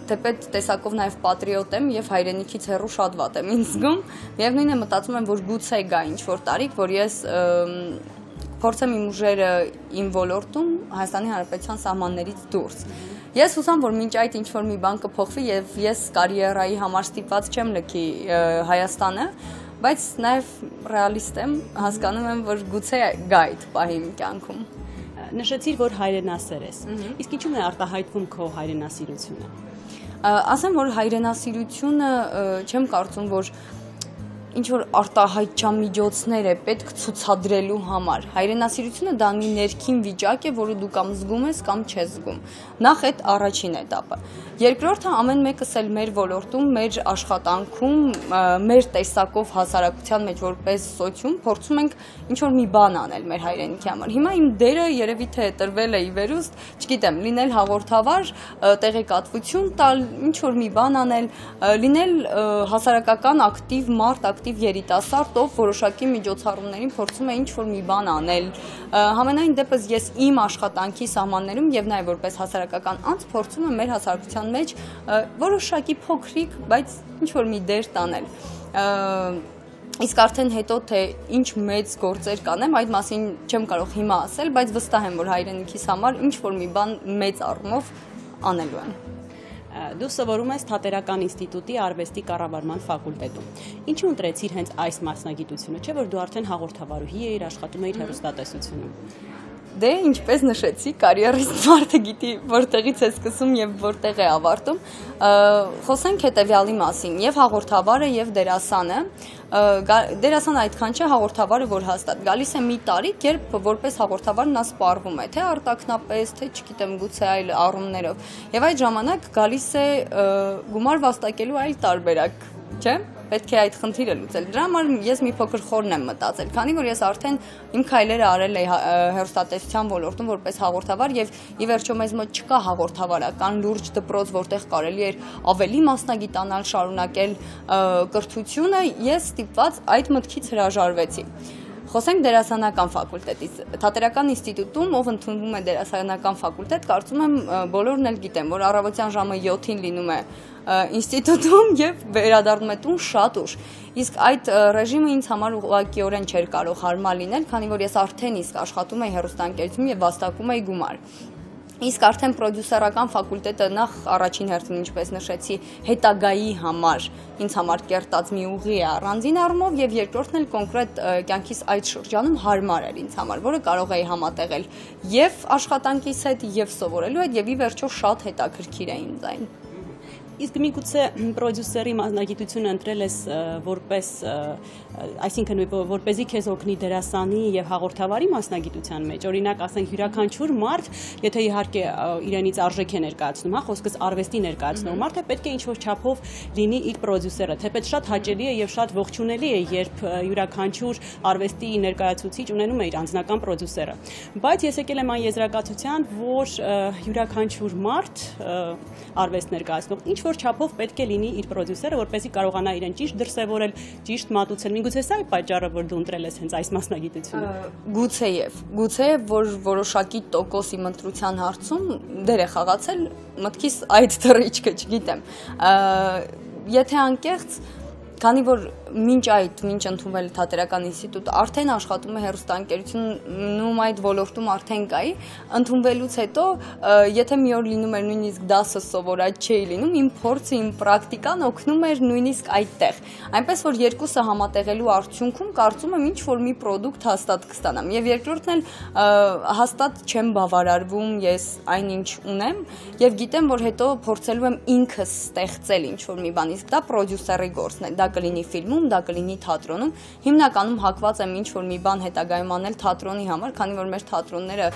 թեպետ տեսակով նաեւ պատրիոտ եմ եւ հայրենիքից հեռու շատ վատ եմ ինձ զգում, միևնույնն է մտածում եմ, որ գուցե գա ինչ-որ տարիք, որ ես փորձեմ իմ ուժերը իմ ոլորտում Հայաստանի Հանրապետության սահմաններից դուրս։ Ես հուսամ, որ մինչ այդ ինչ-որ մի բան կփոխվի եւ ես կարիերայի համար ստիպված չեմ լքի Հայաստանը, բայց նաեւ ռեալիստ եմ, հասկանում եմ, որ գուցե գա այդ պահի իմ կյանքում։ Նշեցիր, որ հայրենասեր ես։ Իսկ ինչու՞ն է արտահայտվում քո հայրենասիրությունը։ Ասեմ, որ հայրենասիրությունը չեմ կարծում, որ ինչ-որ արտահայտչամիջոցներ է պետք ցուցադրելու համար։ Հայրենասիրությունը դա մի ներքին վիճակ է, որը դու կամ զգում ես, կամ չես զգում։ Նախ այդ առաջին էտապը։ Երկրորդը ամեն մեկս էլ մեր ոլորտում, մեր աշխատանքում, մեր տեսակով հասարակության մեջ որպես սոցիում փորձում ենք ինչ-որ մի բան անել մեր հայրենիքի համար։ Հիմա իմ դերը երևի թե տրվել է ի վերուստ, չգիտեմ, լինել հաղորդավար, տեղեկատվություն տալ, ինչ-որ մի բան անել, լինել հասարակական ակտիվ մարդ, ակտիվ երիտասարդ, ով որոշակի միջոցառումներին փորձում է ինչ-որ մի բան անել։ Համենայն դեպս ես իմ աշխատանքի սահմաններում եւ նաեւ որպես հասարակական անձ փորձում եմ մեր հասարակության մեջ որոշակի փոքրիկ, բայց ինչ-որ մի դեր տանել։ Իսկ արդեն հետո թե ինչ մեծ գործեր կանեմ, այդ մասին չեմ կարող հիմա ասել, բայց վստահ եմ, որ հայրենիքիս համար ինչ-որ մի բան մեծ առումով անելու եմ։ Դու սովորում ես Թատերական ինստիտուտի արվեստի կառավարման ֆակուլտետում։ Ինչու ընտրեցիր հենց այս մասնագիտությունը, չէ՞ որ դու արդեն հաղորդավարուհի էիր, աշխատում էիր հեռուստատեսությունում։ Դե ինչպես նշեցի, կարիերիստ մարդը գիտի որտեղից է սկսում եւ որտեղ է ավարտում։ Խոսենք հետեւյալի մասին՝ եւ հաղորդավարը եւ դերասանը։ Դերասանը այդքան չէ, հաղորդավարը որ հաստատ գալիս է մի տարիք, երբ որպես հաղորդավար նա սպառվում է, թե արտաքնապես, թե չգիտեմ, գուցե այլ առումներով։ Եվ այդ ժամանակ գալիս է գումար վաստակելու այլ տարբերակ, չէ՞։ Պետք է այդ խնդիրը լուծել։ Դրա համար ես մի փոքր խորն եմ մտածել, քանի որ ես արդեն իմ քայլերը արել եմ հեռուստատեսության ոլորտում որպես հաղորդավար եւ ի վերջո մեզ մոտ չկա հաղորդավարական լուրջ դպրոց, որտեղ կարելի էր ավելի մասնագիտանալ, շարունակել կրթությունը, ես ստիպված այդ մտքից հրաժարվեցի։ Խոսենք դերասանական ֆակուլտետից։ Թատերական ինստիտուտում, ով ընդունվում է դերասանական ֆակուլտետ, կարծում եմ բոլորն էլ գիտեն, որ առավոտյան ժամը 7-ին լինում է ինստիտուտում եւ վերադառնում է տուն շատ ուշ։ Իսկ այդ ռեժիմը ինձ համար ուղղակիորեն չէր կարող հարմար լինել, քանի որ ես արդեն իսկ աշխատում եի հեռուստաընկերությունում եւ վաստակում էի գումար։ Իսկ արդեն պրոդյուսերական ֆակուլտետը նախ առաջին հերթին, ինչպես նշեցի, հետագայի համար, ինձ համար կերտած մի ուղի է առանձին առումով եւ երկրորդն էլ կոնկրետ կյանքիս այդ շրջանում հարմար էր ինձ համար, որը կարող էի համատեղել եւ աշխատանքիս հետ եւ սովորելու հետ եւ ի վերջո շատ հետաքրքիր է ինձ այն։ Իսկ միգուցե պրոդյուսերի մասնագիտությունը ընտրել ես որպես, այսինքն որպեսզի քեզ օգնի դերասանի եւ հաղորդավարի մասնագիտության մեջ, օրինակ ասենք յուրաքանչյուր մարդ, եթե իհարկե իրենից արժեք է ներկայացնում, հա, խոսքս արվեստի ներկայացնող մարդը պետք է ինչ-որ չափով լինի իր պրոդյուսերը, թեպետ շատ հաճելի է եւ շատ ողջունելի է, երբ յուրաքանչյուր արվեստի ներկայացուցիչ ունենում է իր անձնական պրոդյուսերը, բայց ես եկել եմ այն եզրակացության, որ յուրաքանչյուր մարդ արվեստ ներկայացնող ինչ որ չափով պետք է լինի իր պրոդյուսերը, որպեսզի կարողանա իրեն ճիշտ դրսևորել, ճիշտ մատուցել։ Միգուցե սա է պատճառը, որ դու ընտրել ես հենց այս մասնագիտությունը։ Գուցեև, որ որոշակի տոկոս իմ ընտրության հարցում դեր է խաղացել, մտքիս այդ թռիչքը չգիտեմ։ Եթե անկեղծ, քանի որ մինչ ընդունվել թատերական ինստիտուտ արդեն աշխատում է հեռուստաընկերությունում այդ ոլորտում արդեն կայի, ընդունվելուց հետո, եթե մի օր լինում էր նույնիսկ դասը սովորած չէի լինում, իմ փորձը, իմ պրակտիկան օգնում էր նույնիսկ այդտեղ։ Այնպես որ երկուսը համատեղելու արդյունքում կարծում եմ ինչ որ մի պրոդուկտ հաստատ կստանամ։ Եվ երկրորդն էլ հաստատ չեմ բավարարվում ես այնինչ ունեմ եւ գիտեմ, որ հետո փորձելու եմ ինքս ստեղծել ինչ որ մի բան, իսկ դա պրոդյուսերի գործն է, դա կլինի ֆիլմում, դա կլինի թատրոնում։ Հիմնականում հակված եմ ինչ-որ մի բան հետագայում անել թատրոնի համար, քանի որ մեր թատրոնները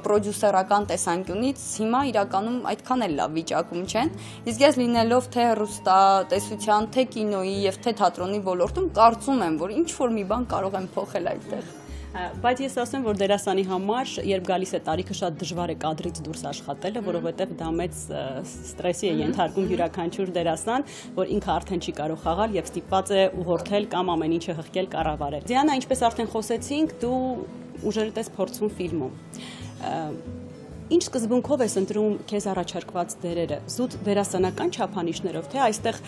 պրոդյուսերական տեսանկյունից հիմա իրականում այդքան էլ լավ վիճակում չեն։ Իսկ ես լինելով թե հեռուստատեսության, թե կինոյի եւ թե թատրոնի ոլորտում կարծում եմ, որ ինչ-որ մի բան կարող եմ փոխել այդտեղ։ Բայց ես ասեմ, որ դերասանի համար, երբ գալիս է տարիքը, շատ դժվար է կադրից դուրս աշխատելը, որովհետև դա մեծ ստրեսի է ենթարկում յուրաքանչյուր դերասան, որ ինքը արդեն չի կարող խաղալ եւ ստիպված է ուղղորդել կամ ամեն ինչը հղկել, կառավարել։ Դիանա, ինչպես արդեն խոսեցինք, դու ուժերդ ես փորձում ֆիլմում։ Ինչ սկզբունքով ես ընտրում քեզ առաջարկված դերերը, զուտ դերասանական չափանիշներով, թե այստեղ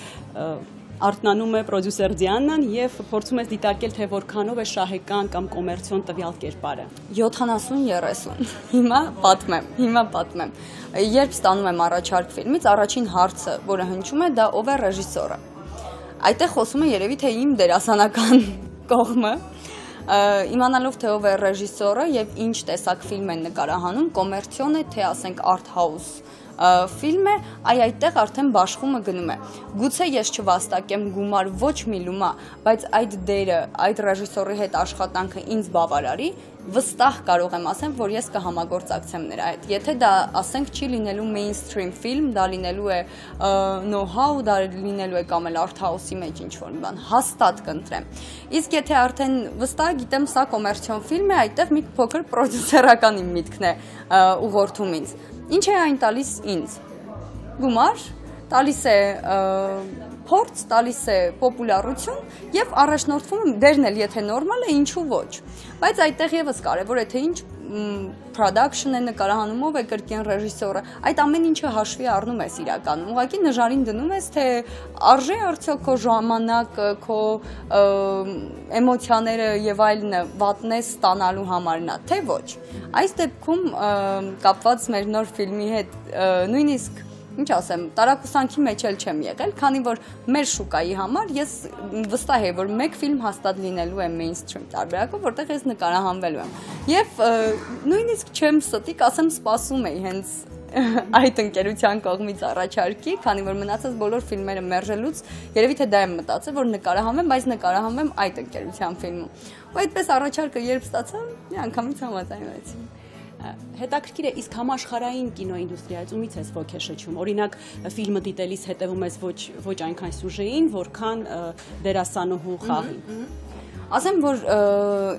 արթնանում է պրոդյուսեր Դիանան եւ փորձում ես դիտարկել, թե որքանով է շահեկան կամ կոմերցիոն տվյալ կերպարը։ 70-30։ Հիմա պատմեմ։ Երբ ստանում եմ առաջարկ ֆիլմից, առաջին հարցը, որը հնչում է, դա ով է ռեժիսորը։ Այդտեղ խոսում է երևի թե իմ դերասանական կողմը, իմանալով թե ով է ռեժիսորը եւ ինչ տեսակ ֆիլմ են նկարահանում, կոմերցիոն է, թե ասենք art house ֆիլմ է, այդտեղ արդեն բաշխումը գնում է։ Գուցե ես չվաստակեմ գումար ոչ մի լումա, բայց այդ դերը, այդ ռեժիսորի հետ աշխատանքը ինձ բավարարի, վստահ կարող եմ ասեմ, որ ես կհամագործակցեմ նրա հետ։ Եթե դա ասենք չի լինելու mainstream ֆիլմ, դա լինելու է know-how, դա լինելու է կամ էլ art house-ի մեջ ինչ-որ մի բան, հաստատ կընտրեմ։ Իսկ եթե արդեն վստահ գիտեմ, սա կոմերցիոն ֆիլմ է, այդտեղ մի փոքր պրոդյուսերական իմ միտքն է ուղղորդում ինձ։ Ինչ է այն տալիս ինձ։ Գումար, տալիս է փորձ, տալիս է պոպուլարություն եւ առաջնորդվում եմ դերն էլ եթե նորմալ է, ինչու ոչ։ Բայց այդտեղ եւս կարեւոր է թե ինչ production է նկարահանում, ով է կրկին ռեժիսորը, այդ ամեն ինչը հաշվի առնում ես իրականում։ Ուղղակի նժարին դնում ես, թե արժե արդյոք քո ժամանակը, քո էմոցիաները եւ այլնը վատնես ստանալու համարն է, թե ոչ։ Այս դեպքում կապված մեր նոր ֆիլմի հետ նույնիսկ ինչ ասեմ, տարակուսանքի մեջ էլ չեմ եղել, քանի որ մեր շուկայի համար ես վստահ եմ, որ մեկ ֆիլմ հաստատ լինելու է mainstream տարբերակով, որտեղ ես նկարահանվելու եմ։ Եվ նույնիսկ չեմ ստիկ, ասեմ, սպասում էի հենց այդ ընկերության կողմից առաջարկի, քանի որ մնացած բոլոր ֆիլմերը մերժելուց երևի թե դա եմ մտածել, որ նկարահանվեմ, բայց նկարահանվեմ այդ ընկերության ֆիլմում։ Ու այդպես առաջարկը երբ ստացա, մի անգամից համաձայնվեցի։ Հետաքրքիր է, իսկ համաշխարհային կինոինդուստրիայից ումից ես ոգեշնչում։ Օրինակ, ֆիլմը դիտելիս հետևում ես ոչ այնքան սյուժեին, որքան դերասանուհու խաղին։ Ասեմ, որ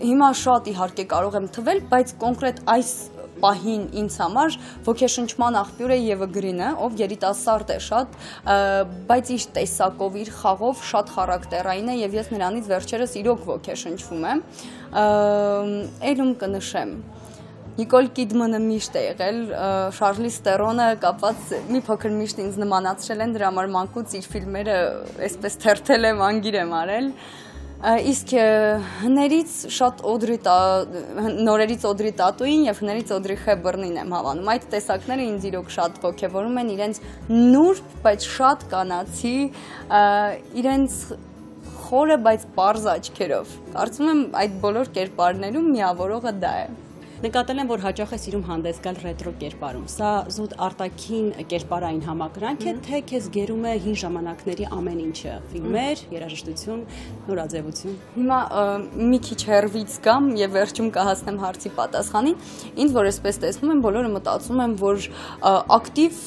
հիմա շատ իհարկե կարող եմ թվել, բայց կոնկրետ այս պահին ինձ համար ոգեշնչման աղբյուր է Եվա Գրինը, ով երիտասարդ է շատ, բայց իր տեսակով, իր խաղով շատ խարակտերային է եւ ես նրանից վերջերս իրոք ոգեշնչվում եմ։ Այլում կնշեմ Նիկոլ Կիդմանը միշտ է եղել, Շարլիզ Տերոնը կապված մի փոքր միշտ ինձ նմանացրել են, դրա համար մանկուց իր ֆիլմերը այսպես թերթել եմ, անգիր եմ արել։ Իսկ հներից շատ նորերից Օդրի Տատուին եւ հներից Օդրի Խեբեռնին եմ հավանում։ Այդ տեսակները ինձ իրոք շատ ոգևորում են, իրենց նուրբ, բայց շատ կանացի, իրենց խորը, բայց պարզ աչքերով։ Կարծում եմ այդ բոլոր կերպարներում միավորողը դա է։ Նկատել եմ, որ հաճախ է սիրում հանդես գալ ռետրո կերպարում։ Սա զուտ արտաքին կերպարային համակրանք է, թե քեզ գերում է հին ժամանակների ամեն ինչը՝ ֆիլմեր, երաժշտություն, նորաձևություն։ Հիմա մի քիչ հեռվից գամ եւ վերջում կհասնեմ հարցի պատասխանին։ Ինձ որ այսպես տեսնում եմ, բոլորը մտածում են, որ ակտիվ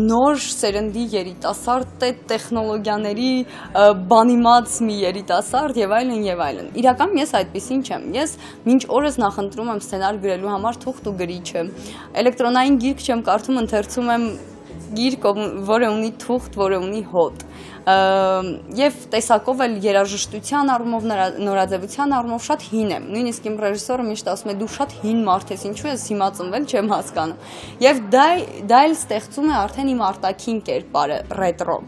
նոր սերնդի երիտասարդ է, տեխնոլոգիաների բանիմաց մի երիտասարդ եւ այլն եւ այլն։ Իրականում ես այդպեսին չեմ։ Ես մինչ օրս նախընտրում եմ սցենար գրելու համար թուղթ ու գրիչը։ Էլեկտրոնային գիրք չեմ կարդում, ընթերցում եմ գիրք, որը ունի թուղթ, որը ունի հոտ։ Եվ տեսակով էլ երաժշտության առումով, նորաձևության առումով շատ հին եմ։ Նույնիսկ իմ ռեժիսորը միշտ ասում է՝ դու շատ հին մարդ ես, ինչու ես հիմա ծնվել, չեմ հասկանում։ Եվ դա էլ ստեղծում է արդեն իմ արտաքին կերպարը, ռետրո։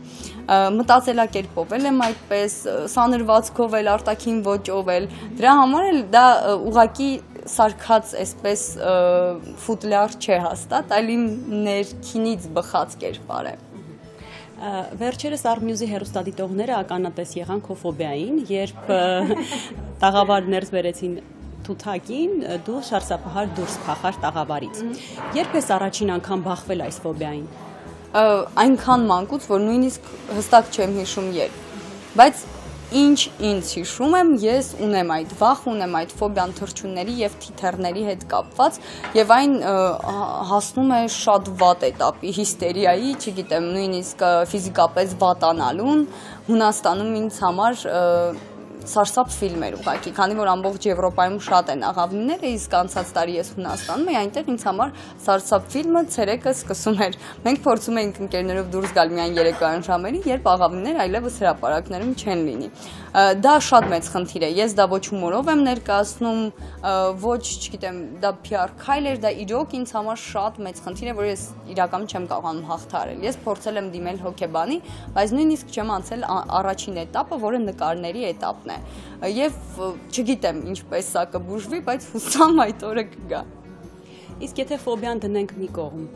Մտածելակերպով էլ եմ այդպես, սանրվածքով էլ, արտաքին ոճով էլ։ Դրա համար էլ դա ուղղակի սարքած այսպես ֆուտլյար չէ հաստատ, այլ իմ ներքինից բխած կերպար է։ Վերջերս Armuse-ի հեռուստադիտողները ականատես եղան քո ֆոբիային, երբ տաղավար ներս բերեցին թութակին, դու շարսափահար դուրս փախար տաղավարից։ Երբ ես առաջին անգամ բախվել այս ֆոբիային։ Այնքան մանկուց, որ նույնիսկ հստակ չեմ հիշում երբ։ Բայց ինչ ինձ հիշում եմ, ես ունեմ այդ վախ, ունեմ այդ ֆոբիան թռչունների եւ թիթեռների հետ կապված եւ այն հասնում է շատ վատ էտապի հիստերիայի, չգիտեմ, նույնիսկ ֆիզիկապես վատանալուն։ Հունաստանում ինձ համար սարսափ ֆիլմ էր ուղղակի, քանի որ ամբողջ Եվրոպայում շատ են աղավնիները, իսկ անցած տարի ես Հունաստանում էի, այնտեղ ինձ համար սարսափ ֆիլմը ցերեկը սկսում էր։ Մենք փորձում էինք ընկերներով դուրս գալ միայն երեկոյան ժամերին, երբ աղավնիներ այլևս հրապարակներում չեն լինի։ Դա շատ մեծ խնդիր է։ Ես դա ոչ հումորով եմ ներկայացնում, ոչ, չգիտեմ, դա PR քայլ էր, դա իրոք ինձ համար շատ մեծ խնդիր է, որ ես իրականում չեմ կարողանում հաղթահարել։ Ես փորձել եմ դիմել հոգեբանի, բայց նույնիսկ չեմ անցել առաջին этаպը, որը նկարների этаպն է։ Եվ չգիտեմ ինչպես սա կբուժվի, բայց հուսամ այդ օրը կգա։ Իսկ եթե ֆոբիան դնենք մի կողմ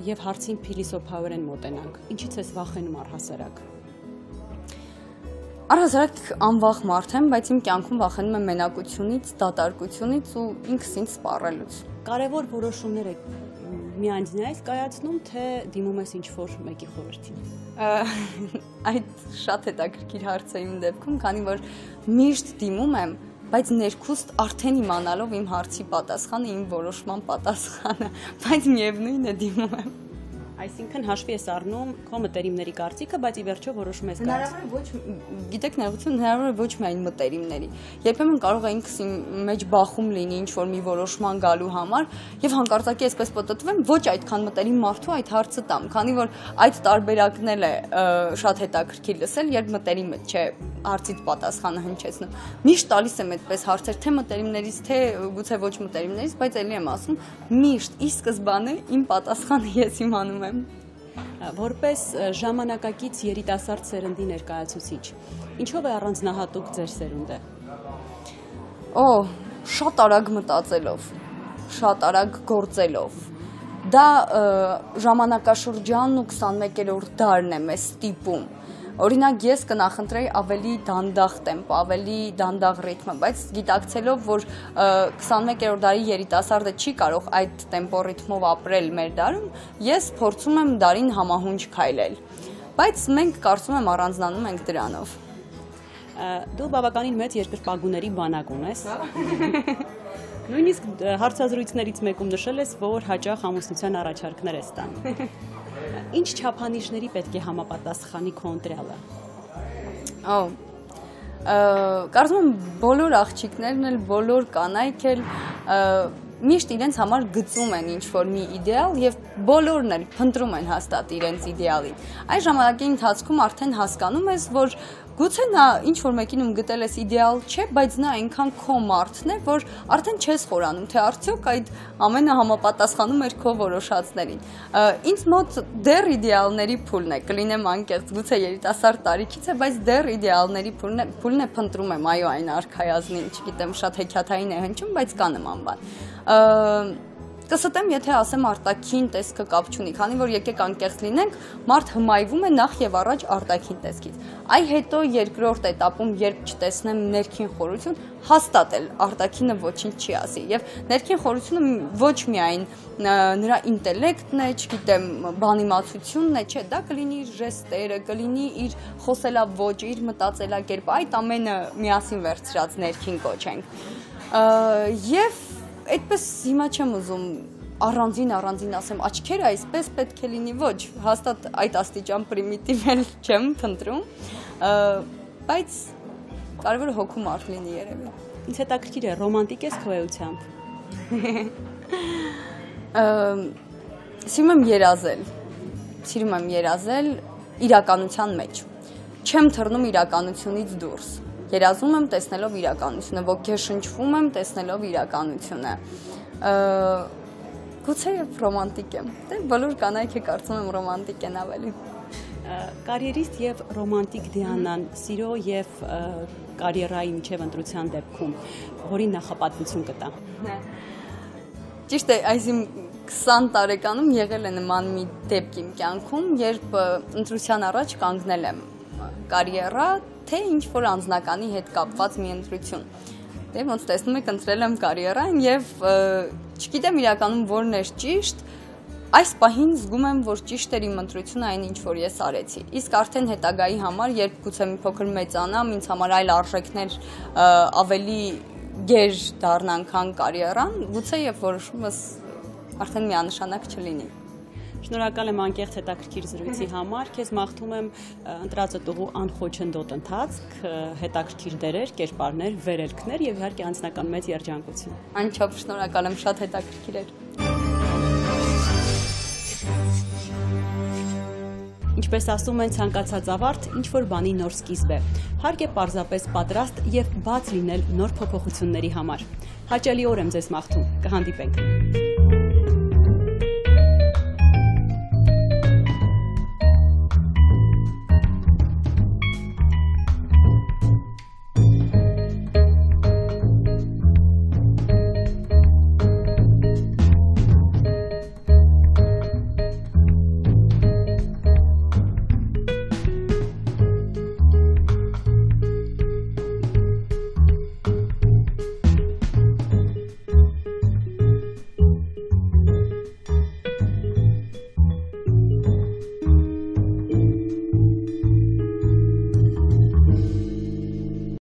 եւ հարցին փիլիսոփայորեն մոտենանք, ինչից ես վախենում առհասարակ։ Առհասարակ անվախ մարդ եմ, բայց իմ կյանքում վախենում եմ մենակությունից, դատարկությունից ու ինքս ինձ սպառելուց։ Կարևոր որոշումներ եք միանձնյա ես կայացնում, թե դիմում ես ինչ-որ մեկի խորհրդին։ Այդ շատ հետաքրքիր հարց է իմ դեպքում, քանի որ միշտ դիմում եմ, բայց ներքուստ արդեն իմանալով իմ հարցի պատասխանը, իմ որոշման պատասխանը, բայց միևնույն է դիմում եմ։ Այսինքն հաշվի ես առնում քո մտերիմների կարծիքը, բայց ի վերջո որոշում ես կայացնել։ Գիտեք, նեղություն հնարավոր է ոչ միայն մտերիմների։ Երբեմն կարող է ինքս իմ մեջ բախում լինի ինչ-որ մի որոշման գալու համար, եւ հանկարծակի այսպես պատտվեմ, ոչ այդքան մտերիմ մարդու այդ հարցը տամ, քանի որ այդ տարբերակն էլ է շատ հետաքրքիր լսել, երբ մտերիմը չէ հարցից պատասխանը հնչեցնում։ Միշտ տալիս եմ այդպես հարցեր, թե մտերիմներից, թե գուցե ոչ մտերիմներից, բայց ելի եմ ասում, միշտ ի սկզբանե իմ պատասխանը ես իմանում եմ։ Որպես ժամանակակից երիտասարդ սերնդի ներկայացուցիչ, ինչով է առանձնահատուկ ձեր սերունդը։ Շատ արագ մտածելով, շատ արագ գործելով, դա ժամանակաշրջանն ու 21-րդ դարն է մեզ ստիպում։ Օրինակ ես կնախընտրեի ավելի դանդաղ տեմպո, ավելի դանդաղ ռիթմը, բայց գիտակցելով, որ 21-րդ դարի երիտասարդը չի կարող այդ տեմպո ռիթմով ապրել մեր դարում, ես փորձում եմ դարին համահունչ քայլել։ Բայց մենք կարծում եմ առանձնանում ենք դրանով։ Դու բավականին մեծ երկրպագուների բանակ ունես։ Նույնիսկ հարցազրույցներից մեկում նշել ես, որ հաճախ ամուսնության առաջարկներ ես տանում։ Ինչ չափանիշների պետք է համապատասխանի քո ընտրյալը։ Կարծում եմ բոլոր աղջիկներն էլ, բոլոր կանայք էլ միշտ իրենց համար գծում են ինչ-որ մի իդեալ և բոլորն էլ փնտրում են հաստատ իրենց իդեալին։ Այս ժամանակի ընթացքում արդեն հասկանում ես, որ գուցե նա ինչ-որ մեկինում գտել ես իդեալ չէ, բայց նա այնքան քո մարդն է, որ արդեն չես խորանում, թե արդյոք այդ ամենը համապատասխանում էր քո որոշածներին։ Ինձ մոտ դեռ իդեալների փուլն է, կլինեմ անկեղծ, գուցե երիտասարդ տարիքից է, բայց դեռ իդեալների փուլն է, փնտրում եմ, այո, այն արքայազնին, չգիտեմ, շատ հեքիաթային է հնչում, բայց կա նման բան։ Կստեմ, եթե ասեմ արտաքին տեսքը կապ չունի, քանի որ եկեք անկեղծ լինենք, մարդ հմայվում է նախ եւ առաջ արտաքին տեսքից։ Այ հետո երկրորդ էտապում, երբ չտեսնեմ ներքին խորություն, հաստատ էլ արտաքինը ոչինչ չի ասի։ Եվ ներքին խորությունը ոչ միայն նրա ինտելեկտն է, չգիտեմ, բանիմացությունն է, չէ, դա կլինի իր ժեստերը, կլինի իր խոսելաոճը, իր մտածելակերպը, այդ ամենը միասին վերցրած ներքին կոչենք։ Եվ այդպես հիմա չեմ ուզում առանձին ասեմ, աչքերը այսպես պետք է լինի, ոչ, հաստատ այդ աստիճան պրիմիտիվ էլ չեմ փնտրում, բայց կարևորը հոգու մարդ լինի երևի։ Ինձ հետաքրքիր է, ռոմանտիկ ես քո էությամբ։ Սիրում եմ երազել իրականության մեջ։ Չեմ թռնում իրականությունից դուրս։ Երազում եմ տեսնելով իրականությունը, ոգեշնչվում եմ տեսնելով իրականությունը։ Գուցե եւ ռոմանտիկ եմ։ Դե բոլոր կանայք կարծում եմ ռոմանտիկ են ավելի։ Կարիերիստ եւ ռոմանտիկ Դիանան սիրո եւ կարիերայի միջև ընտրության դեպքում որին նախապատվություն կտա։ Ճիշտ է, այս իմ 20 տարեկանում եղել է նման մի դեպք իմ կյանքում, երբ ընտրության առաջ կանգնել եմ կարիերա, թե ինչ-որ անձնականի հետ կապված մի ընտրություն։ Դե ոնց տեսնում եք, ընտրել եմ կարիերան և չգիտեմ իրականում որն էր ճիշտ, այս պահին զգում եմ, որ ճիշտ էր իմ ընտրությունը այն ինչ որ ես արեցի։ Իսկ արդեն հետագայի համար, երբ գուցե մի փոքր մեծանամ, ինձ համար այլ արժեքներ ավելի գեր դառնան, քան կարիերան, գուցե եւ որոշումս արդեն միանշանակ չլինի։ Շնորհակալ եմ անկեղծ հետաքրքիր զրույցի համար, քեզ մաղթում եմ ընտրածտուղու անխոչնդոտ ընթացք, հետաքրքիր դերեր, կերպարներ, վերելքներ եւ իհարկե անձնական մեծ երջանկություն։ Անչափ շնորհակալ եմ, շատ հետաքրքիր էր։ Ինչպես ասում են, ցանկացած ավարտ ինչ որ բանի նոր սկիզբ է։ Հարկ է պարզապես պատրաստ եւ բաց լինել նոր փոփոխությունների համար։ Հաճելի օր եմ ձեզ մաղթում։ Կհանդիպենք։